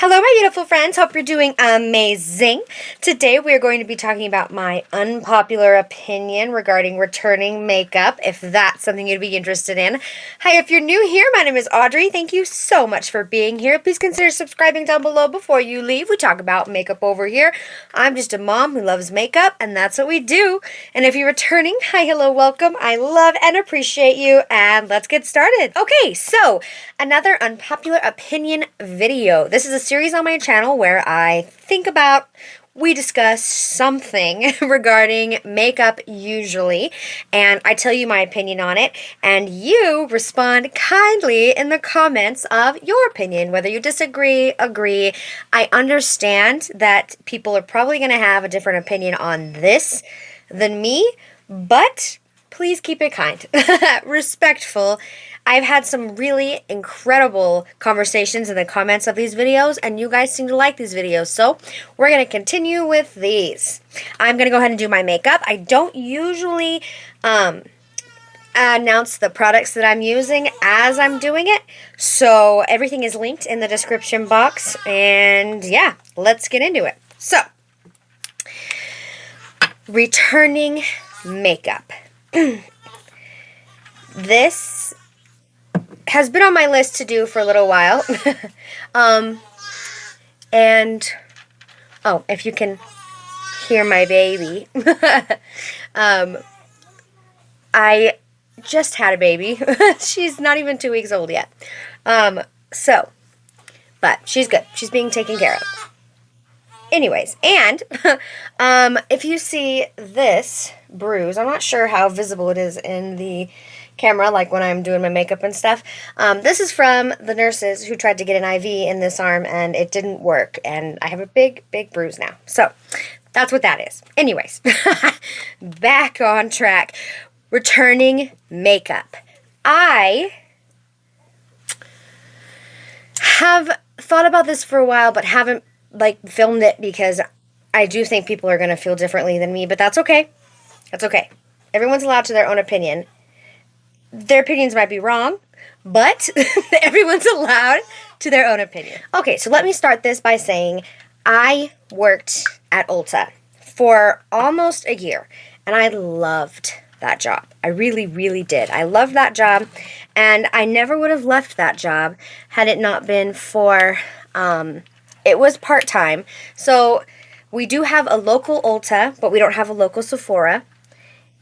Hello, my beautiful friends. Hope you're doing amazing. Today, we are going to be talking about my unpopular opinion regarding returning makeup, if that's something you'd be interested in. Hi, if you're new here, my name is Audrey. Thank you so much for being here. Please consider subscribing down below before you leave. We talk about makeup over here. I'm just a mom who loves makeup, and that's what we do. And if you're returning, hi, hello, welcome. I love and appreciate you, and let's get started. Okay, so another unpopular opinion video. This is a series on my channel where I think about, we discuss something regarding makeup usually, and I tell you my opinion on it, and you respond kindly in the comments of your opinion, whether you disagree, agree. I understand that people are probably going to have a different opinion on this than me, but please keep it kind, respectful. I've had some really incredible conversations in the comments of these videos, and you guys seem to like these videos, so we're going to continue with these. I'm going to go ahead and do my makeup. I don't usually announce the products that I'm using as I'm doing it, so everything is linked in the description box, and yeah, let's get into it. So, returning makeup. This has been on my list to do for a little while. And, oh, if you can hear my baby. I just had a baby. She's not even 2 weeks old yet. But she's good. She's being taken care of. Anyways, and if you see this bruise, I'm not sure how visible it is in the camera, like when I'm doing my makeup and stuff. This is from the nurses who tried to get an IV in this arm, and it didn't work, and I have a big, big bruise now. So, that's what that is. Anyways, back on track. Returning makeup. I have thought about this for a while, but haven't filmed it because I do think people are going to feel differently than me, but that's okay. That's okay. Everyone's allowed to their own opinion. Their opinions might be wrong, but everyone's allowed to their own opinion. Okay, so let me start this by saying I worked at Ulta for almost a year, and I loved that job. I really, really did. I loved that job, and I never would have left that job had it not been for, it was part-time. So we do have a local Ulta, but we don't have a local Sephora,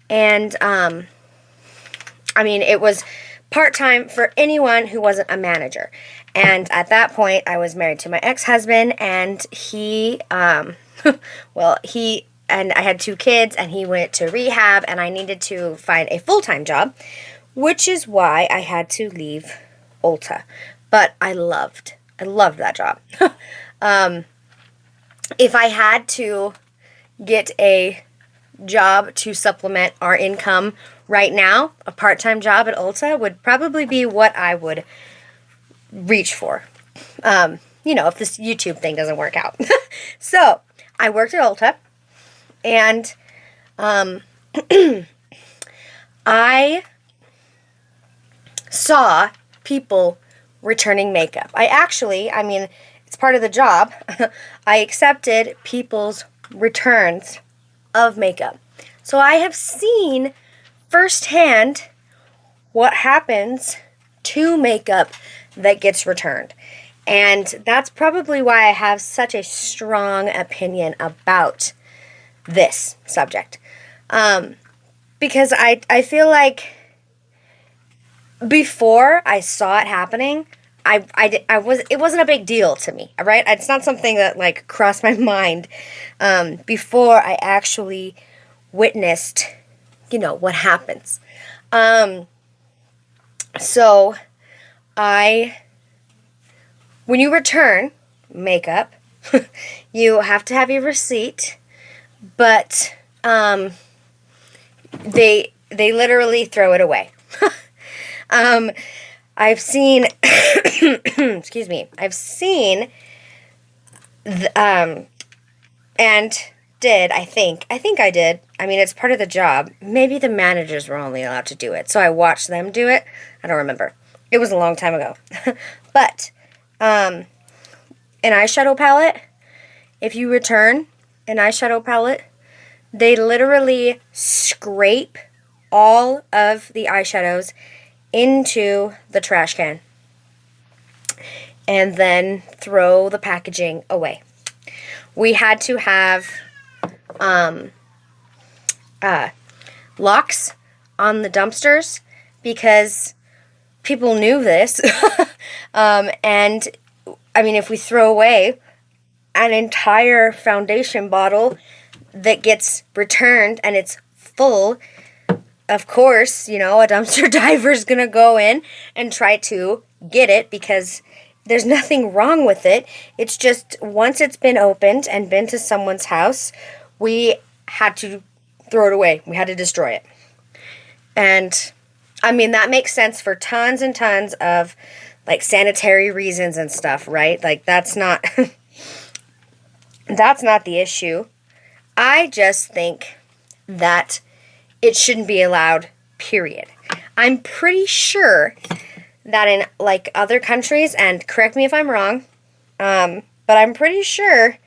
and, I mean, it was part-time for anyone who wasn't a manager. And at that point, I was married to my ex-husband, and he, well, and I had 2 kids, and he went to rehab, and I needed to find a full-time job, which is why I had to leave Ulta. But I loved that job. If I had to get a job to supplement our income right now, a part-time job at Ulta would probably be what I would reach for. If this YouTube thing doesn't work out. So, I worked at Ulta, and I saw people returning makeup. I mean, it's part of the job. I accepted people's returns of makeup. So I have seen firsthand what happens to makeup that gets returned. And that's probably why I have such a strong opinion about this subject. Because I feel like before I saw it happening, it wasn't a big deal to me, all right? It's not something that, crossed my mind before I actually witnessed, what happens. So, when you return makeup, you have to have your receipt, but they literally throw it away. I've seen, excuse me, I've seen, and did, I think I did. I mean, it's part of the job. Maybe the managers were only allowed to do it, so I watched them do it. I don't remember. It was a long time ago. But, an eyeshadow palette, if you return an eyeshadow palette, they literally scrape all of the eyeshadows into the trash can and then throw the packaging away. We had to have locks on the dumpsters because people knew this. And I mean, if we throw away an entire foundation bottle that gets returned and it's full, of course, you know, a dumpster diver's gonna go in and try to get it because there's nothing wrong with it. It's just once it's been opened and been to someone's house, we had to throw it away. We had to destroy it. And I mean, that makes sense for tons and tons of like sanitary reasons and stuff, right? Like that's not that's not the issue. I just think that it shouldn't be allowed, period. I'm pretty sure that in like other countries, and correct me if I'm wrong, but I'm pretty sure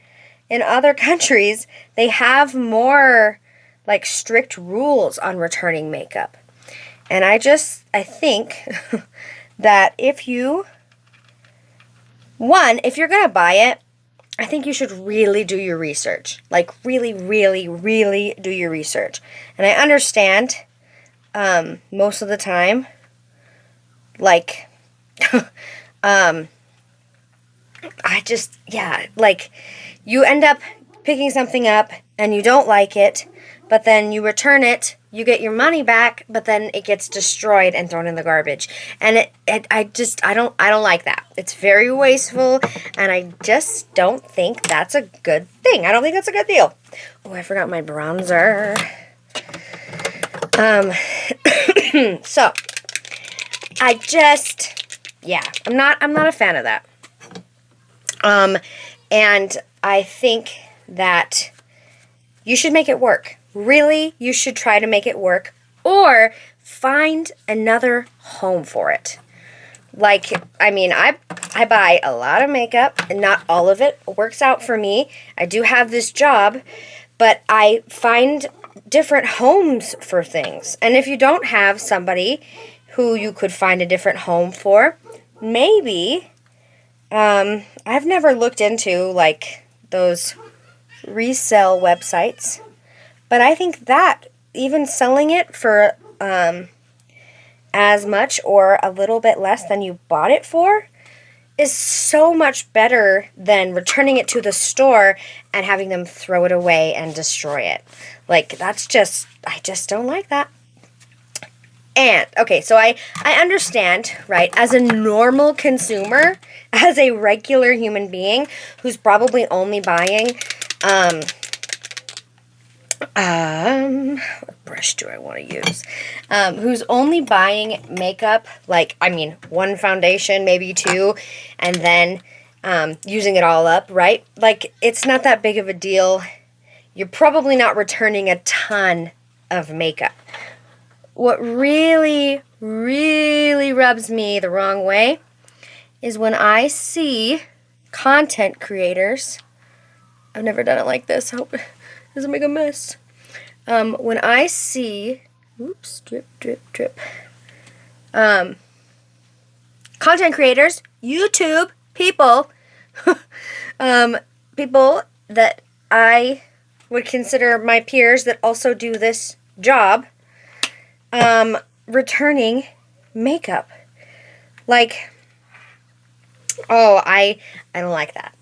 in other countries they have more like strict rules on returning makeup. And I think that if you're gonna buy it, I think you should really do your research. Like really, really, really do your research. And I understand most of the time, like, like you end up picking something up and you don't like it, but then you return it, you get your money back, but then it gets destroyed and thrown in the garbage. And I don't like that. It's very wasteful, and I just don't think that's a good thing. I don't think that's a good deal. Oh, I forgot my bronzer. So I'm not a fan of that. And I think that you should make it work. Really, you should try to make it work or find another home for it. Like, I mean, I buy a lot of makeup and not all of it works out for me. I do have this job, but I find different homes for things. And if you don't have somebody who you could find a different home for, maybe, I've never looked into like those resale websites, but I think that even selling it for as much or a little bit less than you bought it for is so much better than returning it to the store and having them throw it away and destroy it. Like, I just don't like that. And, okay, so I understand, right, as a normal consumer, as a regular human being who's probably only buying, what brush do I want to use? Who's only buying makeup, like, I mean, one foundation, maybe two, and then using it all up, right? Like, it's not that big of a deal. You're probably not returning a ton of makeup. What really, really rubs me the wrong way is when I see content creators. I've never done it like this. I hope it doesn't make a mess. When I see, oops, drip, drip, drip. Content creators, YouTube people, people that I would consider my peers that also do this job, returning makeup. Like, oh, I don't like that.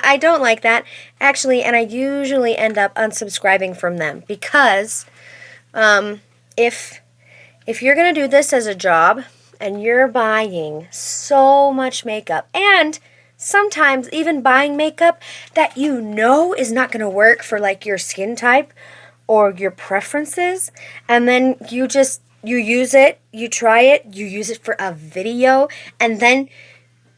I don't like that, actually, and I usually end up unsubscribing from them because if you're going to do this as a job and you're buying so much makeup and sometimes even buying makeup that you know is not going to work for like your skin type or your preferences, and then you use it, you try it, you use it for a video, and then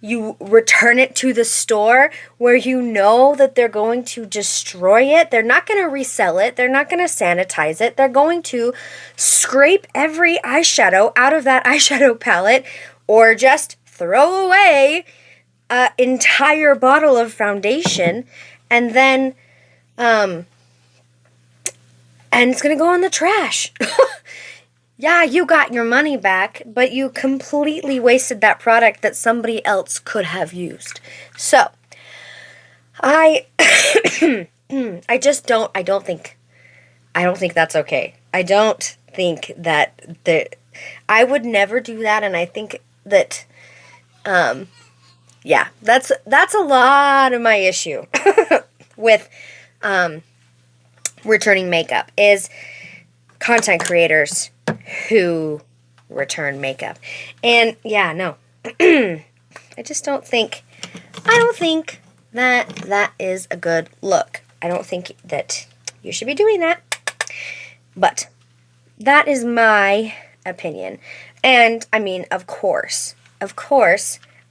you return it to the store where you know that they're going to destroy it. They're not going to resell it. They're not going to sanitize it. They're going to scrape every eyeshadow out of that eyeshadow palette or just throw away an entire bottle of foundation, and then, and it's going to go in the trash. Yeah, you got your money back, but you completely wasted that product that somebody else could have used. So, I don't think that's okay. I don't think that I would never do that, and I think that, yeah, that's a lot of my issue with, returning makeup, is content creators who return makeup. And yeah, no, I don't think that is a good look. I don't think that you should be doing that. But that is my opinion. And I mean, of course, I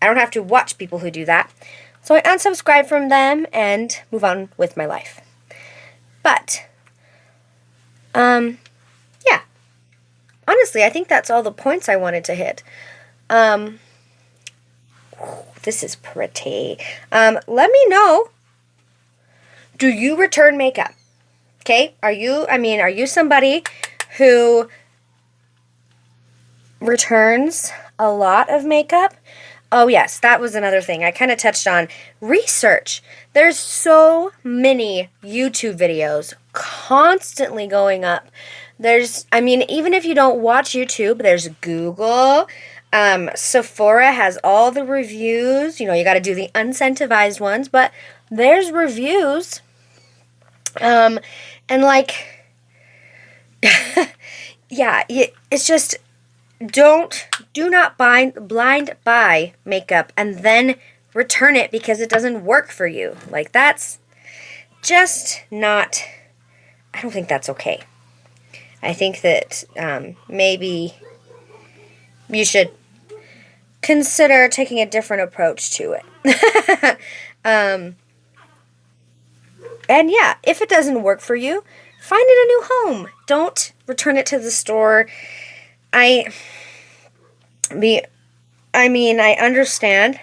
don't have to watch people who do that. So I unsubscribe from them and move on with my life. But, yeah. Honestly, I think that's all the points I wanted to hit. This is pretty. Let me know. Do you return makeup? Okay? Are you somebody who returns a lot of makeup? Oh yes, that was another thing I kind of touched on. Research. There's so many YouTube videos constantly going up. Even if you don't watch YouTube, there's Google. Sephora has all the reviews. You got to do the incentivized ones, but there's reviews. And like, yeah, it's just, do not blind buy makeup and then return it because it doesn't work for you. Like, that's just not, I don't think that's okay. I think that, maybe you should consider taking a different approach to it. And yeah, if it doesn't work for you, find it a new home. Don't return it to the store. I understand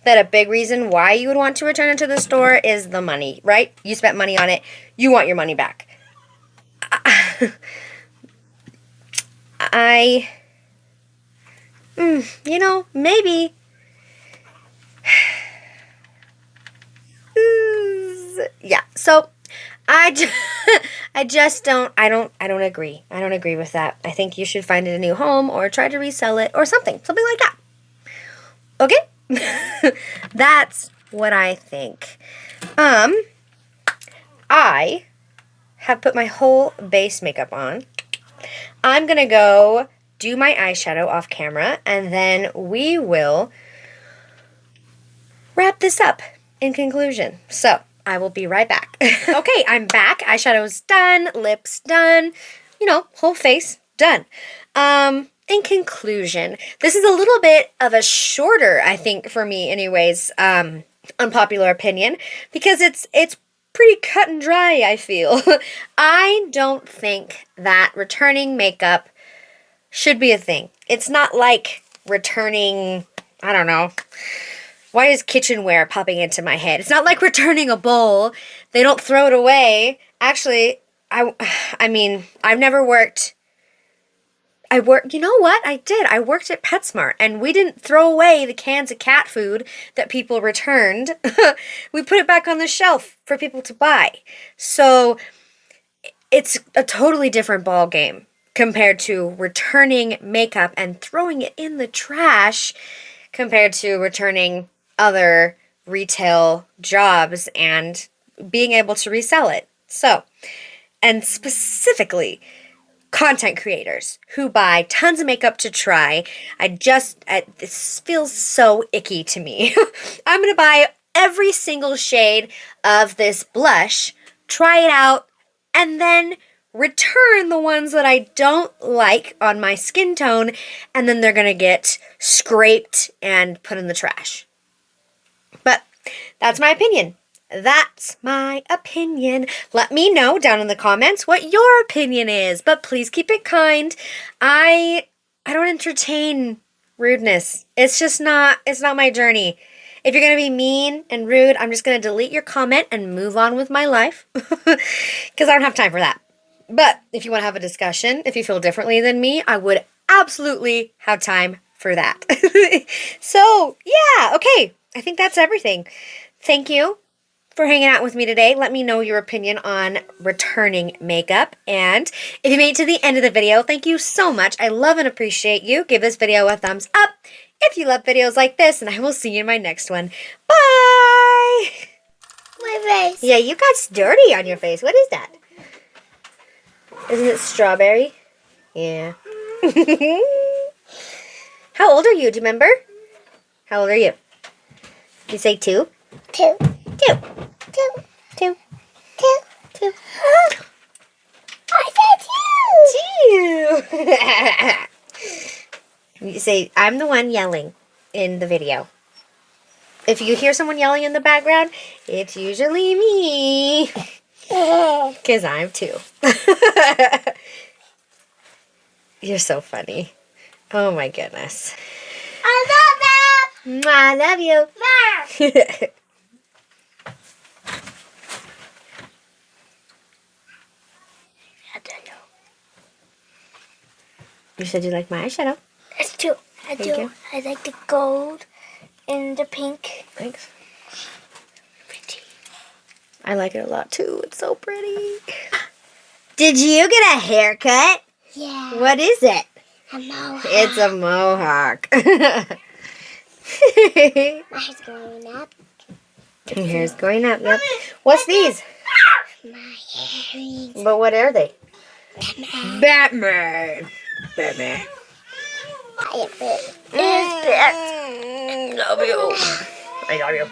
that a big reason why you would want to return it to the store is the money, right? You spent money on it. You want your money back. Maybe. Yeah, so I don't agree. I don't agree with that. I think you should find it a new home or try to resell it or something like that. Okay? That's what I think. I have put my whole base makeup on. I'm going to go do my eyeshadow off camera, and then we will wrap this up in conclusion. So, I will be right back. Okay, I'm back. Eyeshadow's done, lips done, whole face done. In conclusion, this is a little bit of a shorter, I think, for me anyways, unpopular opinion, because it's pretty cut and dry, I feel. I don't think that returning makeup should be a thing. It's not like returning, I don't know, why is kitchenware popping into my head? It's not like returning a bowl. They don't throw it away. Actually, I've never worked. You know what? I did. I worked at PetSmart, and we didn't throw away the cans of cat food that people returned. We put it back on the shelf for people to buy. So it's a totally different ball game compared to returning makeup and throwing it in the trash compared to returning other retail jobs and being able to resell it. So, and specifically, content creators who buy tons of makeup to try. This feels so icky to me. I'm going to buy every single shade of this blush, try it out, and then return the ones that I don't like on my skin tone, and then they're going to get scraped and put in the trash. But that's my opinion. That's my opinion. Let me know down in the comments what your opinion is, but please keep it kind. I don't entertain rudeness. It's not my journey. If you're going to be mean and rude, I'm just going to delete your comment and move on with my life. Because I don't have time for that. But if you want to have a discussion, if you feel differently than me, I would absolutely have time for that. So, yeah, okay. I think that's everything. Thank you for hanging out with me today. Let me know your opinion on returning makeup. And if you made it to the end of the video, thank you so much. I love and appreciate you. Give this video a thumbs up if you love videos like this, and I will see you in my next one. Bye! My face. Yeah, you got dirty on your face. What is that? Isn't it strawberry? Yeah. How old are you? Do you remember? How old are you? You say 2? 2. 2. 2. 2. 2. 2. I said 2. You say, I'm the one yelling in the video. If you hear someone yelling in the background, it's usually me. Because I'm 2. You're so funny. Oh my goodness. I love you. I love you. I don't know. You said you like my eyeshadow. That's 2. I Thank do. you. I like the gold and the pink. Thanks. Pretty. I like it a lot too. It's so pretty. Did you get a haircut? Yeah. What is it? A mohawk. It's a mohawk. My hair's going up. Your hair's going up, yep. What's these? My earrings. But what are they? Batman. Batman. Batman. My earrings. Love you. I love you.